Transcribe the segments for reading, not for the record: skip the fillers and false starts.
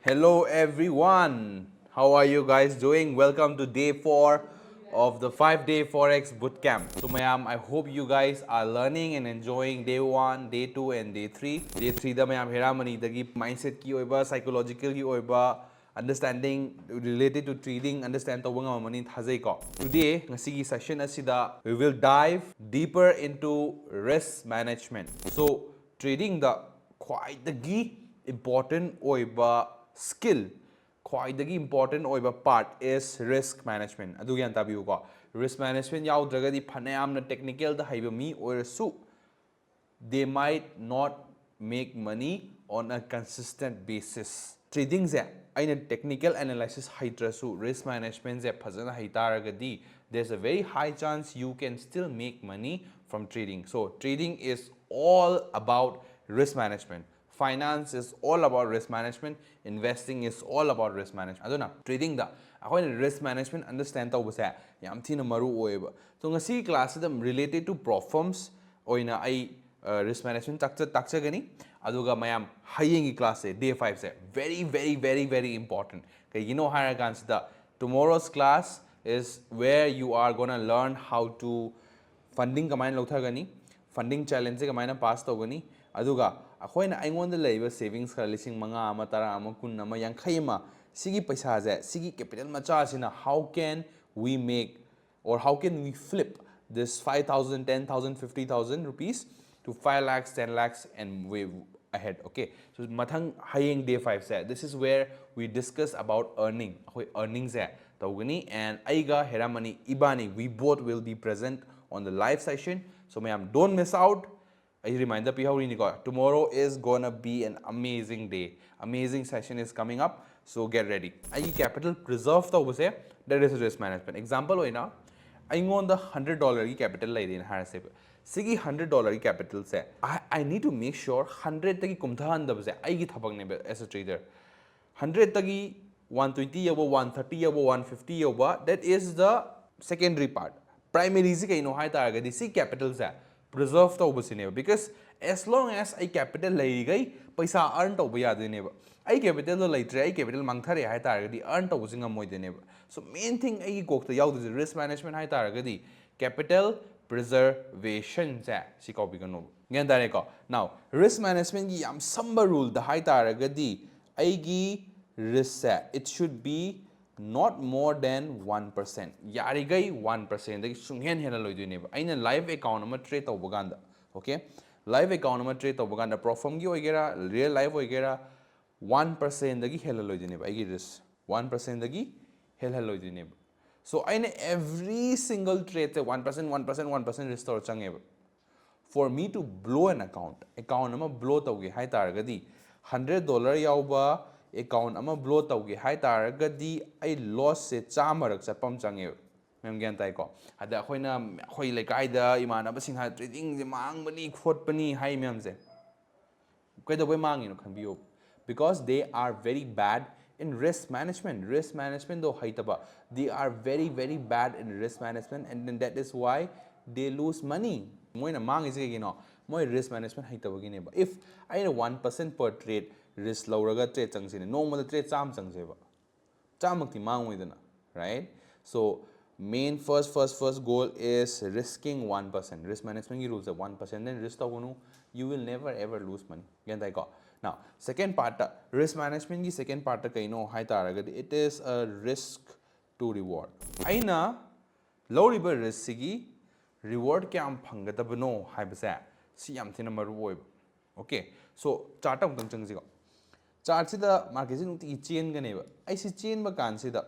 Hello everyone. How are you guys doing? Welcome to day 4 of the 5-day Forex Bootcamp. So mayam, I hope you guys are learning and enjoying day 1, day 2 and day 3. Day 3 da mayam heramani dagi mindset ki oiba, psychological ki oiba, understanding related to trading, understand to wanga mani thazai ko. Today, ngasi session asida we will dive deeper into risk management. So trading the quite the important oiba skill ꯈ꯭ꯋꯥꯏꯗꯒꯤ important oiba part is risk management. Adu gyan tabiu ko. Risk management yaudragadi phanayamna technical da haiba mi oirasu they might not make money on a consistent basis. Trading ze aina technical analysis haitrasu risk management ze phajana haitaragadi there's a very high chance you can still make money from trading. So trading is all about risk management. Finance is all about risk management. Investing is all about risk management. Aduna trading da akhoi risk management understand tawbase yam thina maru oiba. So ngasi class da related to prop firms oina ai risk management takchagani aduga mayam hayengi class se day 5 se very important kay hire gansida tomorrow's class is where you are going to learn how to funding kamain lauthagani funding challenge se kamaina pass tawgani aduga akhoi aingonda leiba savings khara lising manga ama tara ama kun ama yankhai ma sigi paisa je sigi capital macha sina how can we make or how can we flip this 5,000 10,000 50,000 rupees to 5 lakhs 10 lakhs and way ahead. Okay, so mathang hayeng day 5 said this is where we discuss about earning earnings tawgani and aiga heramani ibani we both will be present on the live session. So ma'am, don't miss out. I remind the people tomorrow is gonna be an amazing day. Amazing session is coming up, so get ready. I capital preserve the say that is risk management. Example hoy na I on the $100 capital like in harase. Sigi $100 capital say I need to make sure 100 tagi kumthan da say I gi thabang ne as a trader. 100 tagi 120 over 130 over 150 over that is the secondary part. Primary is kai no hai taragadi si capital say preserve the because as long as I capital lay gai paisa earn to yadineba. I capital like I capital mangthare hai taragadi earn to using a moideneba. So main thing I go to yaud is risk management hai taragadi capital preservation si copy no. Now risk management gi am samba rule the hai taragadi I risk it should be not more than 1%. Yarigai 1%. The sunghen hena loiduneba. Aina live account ama trade tawbaganda. Okay? Live account ama trade tawbaganda profom gi oigera real life oigera 1% dagi hela loiduneba. Igi risk 1% dagi hela loiduneba. So aina every single trade 1% restore changeba. For me to blow an account ama blow tawge hai taragadi $100 yauba account ama blow tawge hai taragadi I loss se chamarak chapam change mem gyan tai ko ada khoina khoi lekai da imanaba sing ha trading je mangbani khotpani hai mem se kai da boy mangi no khanbiyo because they are very bad in risk management. Risk management though haitaba they are very bad in risk management and then that is why they lose money. Moina mang is moi risk management haitaba if I 1% per trade risk lauraga trade changsine normal trade cham changseba chamakti mangoidana, right? So main first goal is risking 1%. Risk management ki rules are 1%, then risk tawunu you will never ever lose money. Now second part risk management ki second part kaino hai taragadi it is a risk to reward. Aina low river risk sigi reward kyam phangadabno haibase si yam thina maru oiba. Okay, so chart amtang changsigo chart sida market nuti chain ganeba I see chain ba kan sida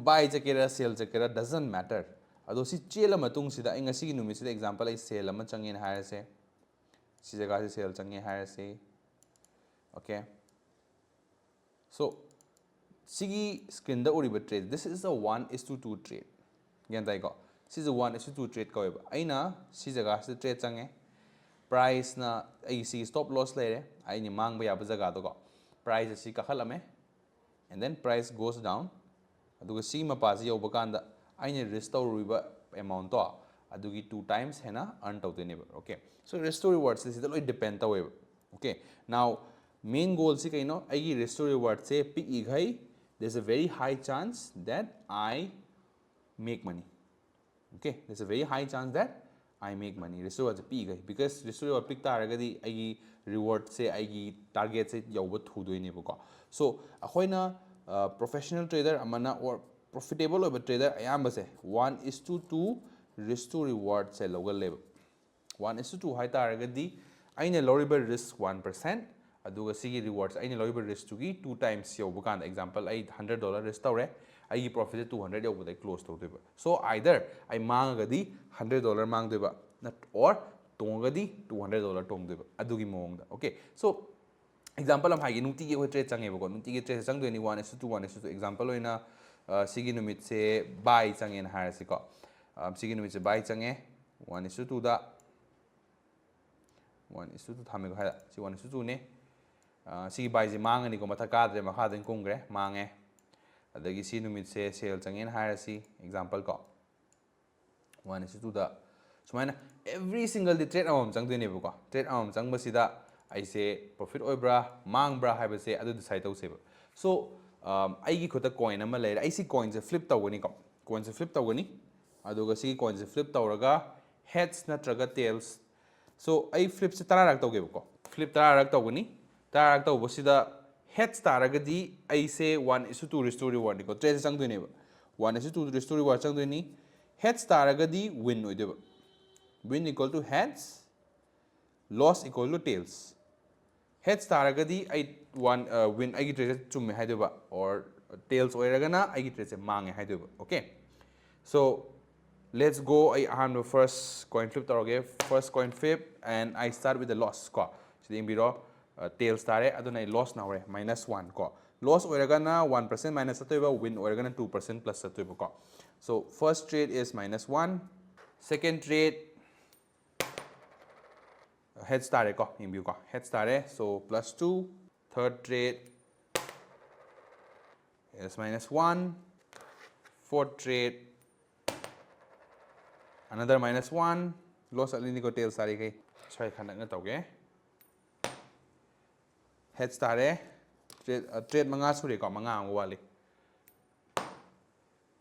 buy jakera sell jakera doesn't matter ado si chela matung sida I ngasi numi sida example I sell ama changin hire se si jaga se sell changi hire se. Okay, so sigi screen da uriba trade this is a 1:2 trade gantai ko this is a 1:2 trade ko eba aina si jaga se trade change price na I see stop loss lere I ni mang ba ya ba jaga to ko price is kakhalame and then price goes down aduga si mapasi yobakanda aina risk tawriba amount to adugi 2 times hena earn tawdeneba. Okay, so risk to rewards this is loi depend taweba. Okay, now main goal si kaino aigi risk to reward se pick igai there's a very high chance that I make money. Okay, there's a very high chance that I make money. Risk to reward se pick igai because risk to reward pick taragadi aigi reward se aigi target se yauba thudoi ne ko. So akhoi na professional trader amana or profitable over trader ayamba se 1:2 risk to reward se logal level 1:2 hai taragadi aina lorible risk 1% aduga sigi rewards aina lorible risk to gi 2 times yobu kan example ai $100 risk tawre ai profit 200 yobu dai close tawdeba. So either ai mangagadi $100 mangdeba or tongagadi $200 tongdeba adugi mongda. Okay, so example am hagi nungti ge trade change bako nungti ge trade chang doni 1:2 1:2 example oina sigi numit se buy change na harasi ko sigi numit se buy change 1:2 da 1:2 thame ko ha si 1:2 ne sigi buy je mangani ko matha kadre ma khaden kungre mange adagi si numit se sell change na harasi example ko 1:2 da sumaina every single day trade amam chang doni bako trade amam chang basida I say profit oibra mang bra haiba se adu decide tau seba. So ai gi khota coin ama le ai si coin se flip tawgani ko coin se flip tawgani aduga si coin se flip tawraga heads natraga tails. So ai flip se tara rak tawge ko flip tara rak tawgani tara rak taw bosida heads taragadi ai se 1:2 restore reward ko trade sang doi ne ba 1:2 restore reward sang doi ni heads taragadi win oideba win equal to heads loss equal to tails. Heads taragadi I win I get trade chumme haidoba or tails oiragana I get trade mange haidoba. Okay, so let's go. I hand the first coin flip tarage first coin flip and I start with the loss ko siding biro tails tare aduna loss na ore -1 ko loss oiragana 1% minus atoiba win oiragana 2% plus atoiba ko. So first trade is -1, second trade heads tare ko imbu ko heads tare so +2, third trade is -1, fourth trade another -1 loss alini ko tails tare kai chai khana nga tawge heads tare trade manga suri ko manga ang wali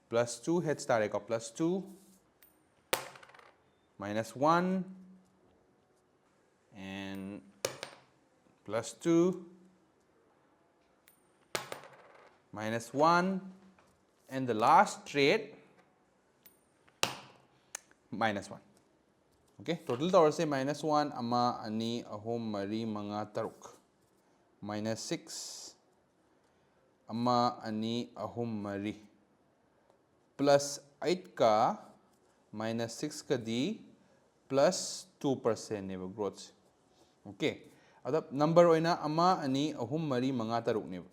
+2 heads tare ko +2 -1 and +2 -1 and the last trade -1. Okay, total tower say -1 ama ani ahom mari manga taruk -6 ama ani ahom mari +8 ka -6 ka di +2% neba growth. Okay, ada number oina ama ani ahum mari manga taruk neba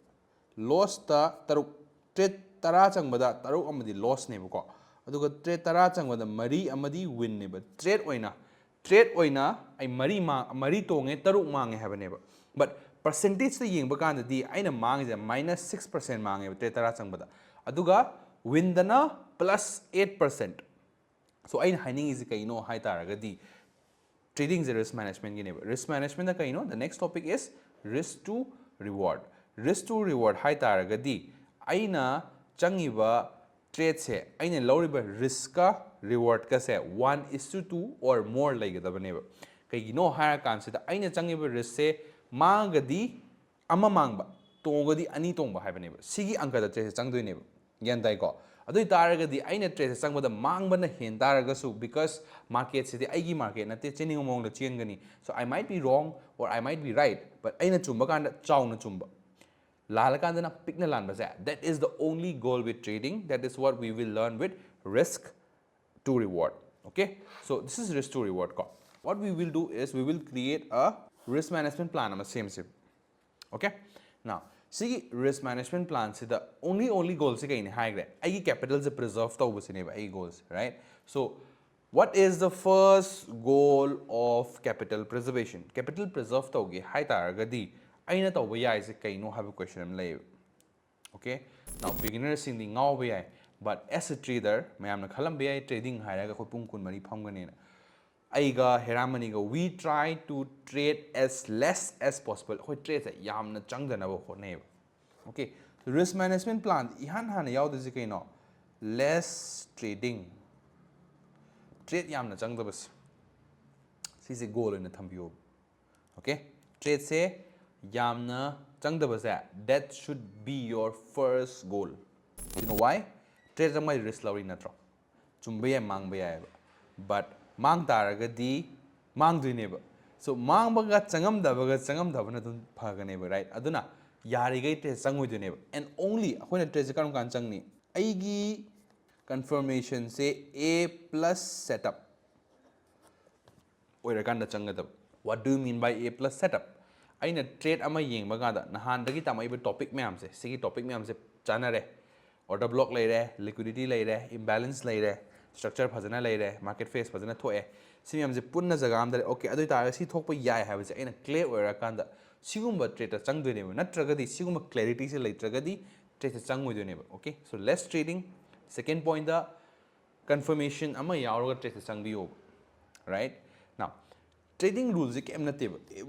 loss ta taruk trade tara changbada taruk amadi loss neba ko aduga trade tara changbada mari amadi win neba trade oina ai mari tonge taruk mange haba neba but percentage ta yengba kanda di aina mange ja -6% mange trade tara changbada aduga win dana +8%. So I hining is kaino hai taragadi trading is risk management gi neba risk management da kaino the next topic is risk to reward. Risk to reward hai taragadi aina changiba trade se aina loriba risk ka reward ka se 1:2 or more laigadaba neba kaigino higher concept aina changiba risk se mangadi ama mangba tongadi ani tongba haiba neba sigi angka da trade changdoi neba yan dai ko adui taragadi aina trade changbada mangbana hen taragasu because market sidi aigi market nate chening among the chengani so I might be wrong or I might be right but aina chumba kanda chawna chumba lala kanda na pikna lanba sa that is the only goal with trading that is what we will learn with risk to reward. Okay, so this is risk to reward ko what we will do is we will create a risk management plan ama same. Okay, now see risk management plan se the only goal se kai ne haigre ai capital se preserve tau bus ne ai goals right. So what is the first goal of capital preservation? Capital preserve tau ge hai taragadi aina tau ba yai se kai no have a question am lay. Okay, now beginner sing the ngau ba yai but as a trader mayam na khalam ba yai trading hairaga ko pung kun mari pham gane na aiga heramani go we try to trade as less as possible hoi trade se yamna changdana ba hone okay risk management plan ihan hana yaud ji kaino less trading trade yamna changda bas si se goal in thambiyo okay trade se yamna changda bas that should be your first goal you know why trade mai risk lawri natro chumba ya mang ba ya but mang taragadi mang duineba so mang baga changam da bana dun phagane ba right aduna yari gai te changoi duineba and only akhona trade karam kan changni aigi confirmation say a plus setup oira kan da changada what do you mean by a plus setup aina trade ama yengba ga da nahan dagi tamai ba topic myam se sigi topic myam se chanare order block leire liquidity leire imbalance leire structure phajana leire market phase phajana thoe si myam je punna jaga am dare okay adoi tar si thokpa yai ha ba je aina clear oira kan da sigumba trade chang doi ne natraga di sigumba clarity se leitraga di trade chang moi doi ne okay so less trading second point the confirmation ama yauraga trade chang bi right now trading rules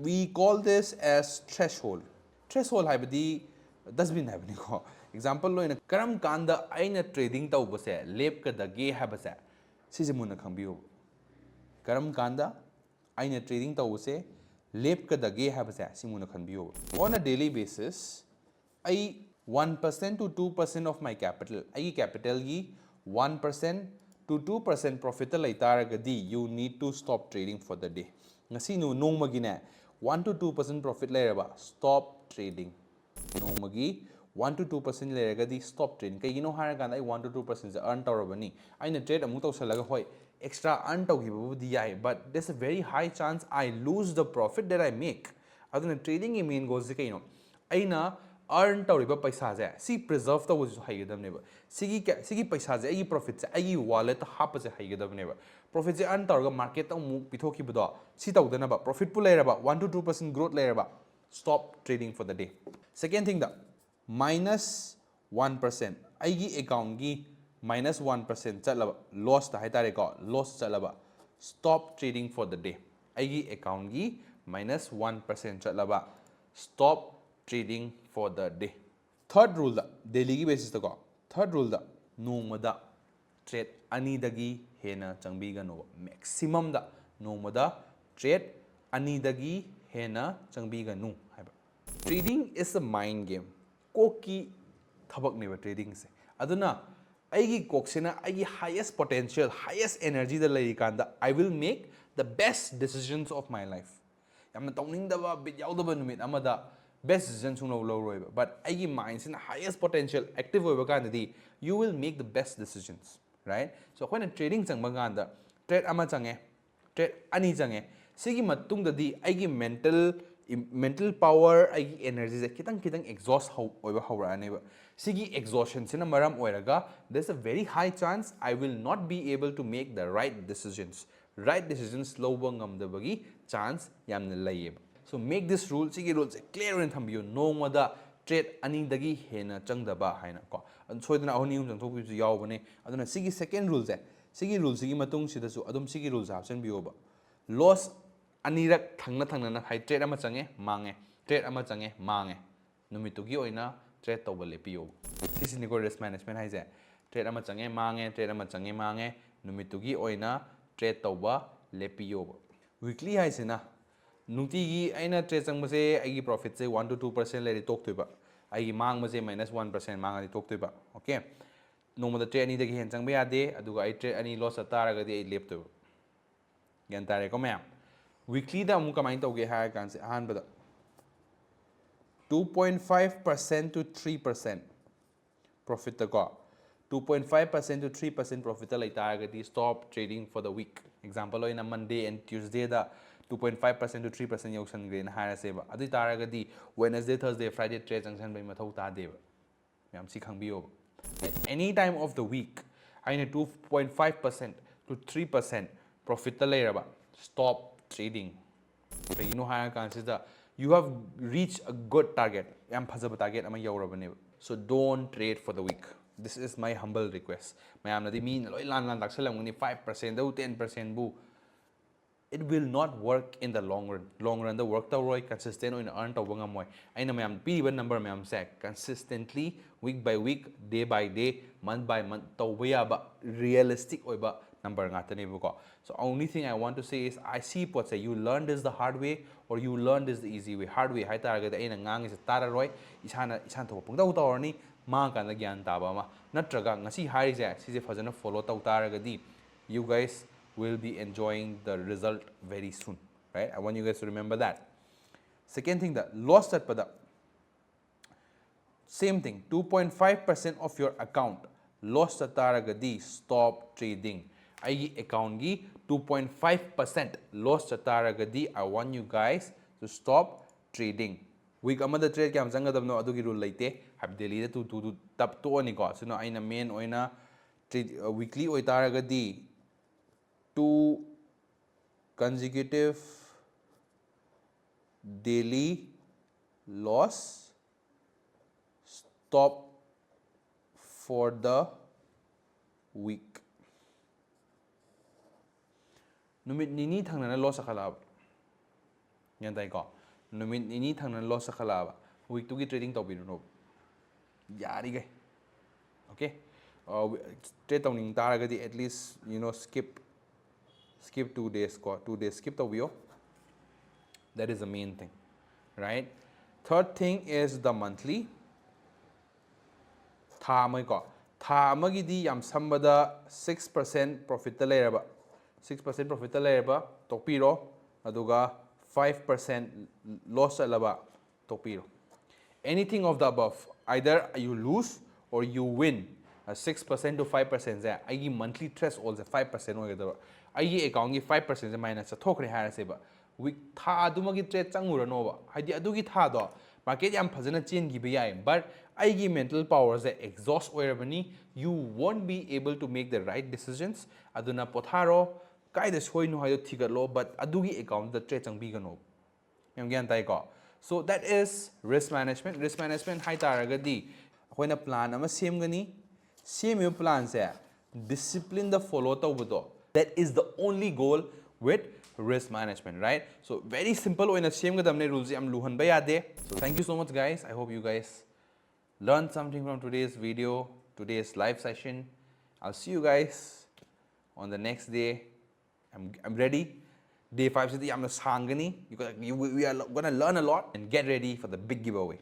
we call this as threshold haibadi dustbin haibani ko example loina karam kanda aina trading tawbase lep ka dage habase sije munna khangbiyo karam kanda aina trading tawbase lep ka dage habase simuna khangbiyo on a daily basis I 1% to 2% of my capital ai capital gi 1% to 2% profit laitaragadi you need to stop trading for the day ngasi nu nongmagi ne 1 to 2% profit lairaba stop trading nongmagi 1 to 2% lairagadi stop trading kai gino hara kan ai 1 to 2% earn tawrabani aina trade amu tawsalaga hoi extra earn tawgibu di yai but there's a very high chance I lose the profit that I make aduna trading I mean goes kaino aina earn tawriba paisa je si preserve taw ju haigedam neba sigi paisa je ai profit je ai wallet hap je haigedam neba profit je earn tawga market taw mu pithoki budo si tawdana ba profit pu lairaba 1 to 2% growth lairaba stop trading for the day second thing da minus 1% aigi account gi minus 1% chalaba loss ta haitare ko loss chalaba stop trading for the day aigi account gi minus 1% chalaba stop trading for the day third rule da daily gi basis ta ko third rule da nomada trade ani dagi hena changbi ga no maximum da nomada trade ani dagi hena changbi ga nu haiba trading is a mind game koki thabak ne ba trading se aduna aigi koksena aigi highest potential highest energy da lai kanda I will make the best decisions of my life yamna tawning da ba bit yaw da ba numit amada best decision sung lo roiba but aigi mind sina highest potential active oiba kanda di you will make the best decisions right so when trading chang banganda trade ama change trade ani change sigi matung da di aigi mental power aigi energy se kitang exhaust oiba hawra aneba sigi exhaustion sina maram oiraga there's a very high chance I will not be able to make the right decisions slow bangam da bagi chance yamna layeba so make this rule sigi rule clear in thambiyo no mada trade ani dagi hena changdaba haina ko soidana ahoni um changthok bi yawbane aduna sigi second rule sigi rule sigi matung sida su adum sigi rule option biyoba loss anirak thangna na hai trade ama change mange trade ama change mange numitugi oina trade tawba lepiyo sisi ni ko risk management hai je trade ama change mange numitugi oina trade tawba lepiyo weekly hai sina nungti gi aina trade chang base agi profit se 1 to 2% le tok toiba agi mang base minus 1% mang ali tok toiba okay nomada trade ani dagi hen chang ba yade aduga ai trade ani loss ataraga di ai lep toiba gan tare ko ma'am weekly da amu kamai tawge ha kan se ahan bada 2.5% to 3% profit ta ko 2.5% to 3% profit ta lai taragadi stop trading for the week example in a Monday and Tuesday da 2.5% to 3% yausan green hara seba adu taragadi Wednesday Thursday Friday trade junction bai mathau ta deba yam si khangbiyo at any time of the week aina 2.5% to 3% profit ta lairaba stop trading you know higher chances that you have reached a good target yam phajaba target ama yaurabane so don't trade for the week this is my humble request mayam nadi mi loi lan lakshalamuni 5% do 10% bu it will not work in the long run. Long run the work tawroi consistent oina earn tawba ngamoi. Aina mayam piba number mayam se consistently week by week, day by day, month by month tawba yaba realistic oiba number ngatani buko. So only thing I want to say is I see what say you learn this the hard way or you learn this the easy way. Hard way hai taragada aina ngang is tararoi isana isan thaw pungdaw tawrni ma kana gyan taba ma natraga ngasi hari je sise fajana follow taw taragadi you guys will be enjoying the result very soon, right? I want you guys to remember that. Second thing, the loss at pada. Same thing, 2.5% of your account lost at taragadi stop trading. Aigi account gi 2.5% lost at taragadi. I want you guys to stop trading. Week amada trade kya amsanga dabno adugi rule laite have daily to tap to oni ko. So no aina main oina trade weekly oi taragadi 2 consecutive daily loss stop for the week. Numit nini thangna loss akhalab. Yan tay ko. Numit nini thangna loss akhalab. Week 2 ki trading to binu no. Yari gay. Okay. Trade tawning taragadi at least skip 2 days ko 2 days skip the wheel. That is the main thing, right? Third thing is the monthly. Tha mai ko tha amagi di yam sambada 6% profit ta leraba 6% profit ta leraba tokpiro aduga 5% loss alaba tokpiro. Anything of the above, either you lose or you win 6% to 5% ze agi monthly stress also 5% oigada agi account gi 5% ze minus thokre harase ba week tha adumagi trade changura no ba haidi adugi tha do market yam phajana chen gi ba yai but aigi mental power ze exhaust oirabani you won't be able to make the right decisions aduna potharo kaida soinu hayo thigatlo but adugi account the trade changbi gano yam gyan tai ko. So that is risk management. Risk management hai taragadi akoina plan ama semgani same plan se discipline the follow tawbudo. That is the only goal with risk management, right? So very simple oina same gadamne rules am luhan ba yade. So thank you so much guys. I hope you guys learned something from today's video, today's live session. I'll see you guys on the next day. I'm ready. Day 5 city I'm sangani. We are gonna learn a lot and get ready for the big giveaway.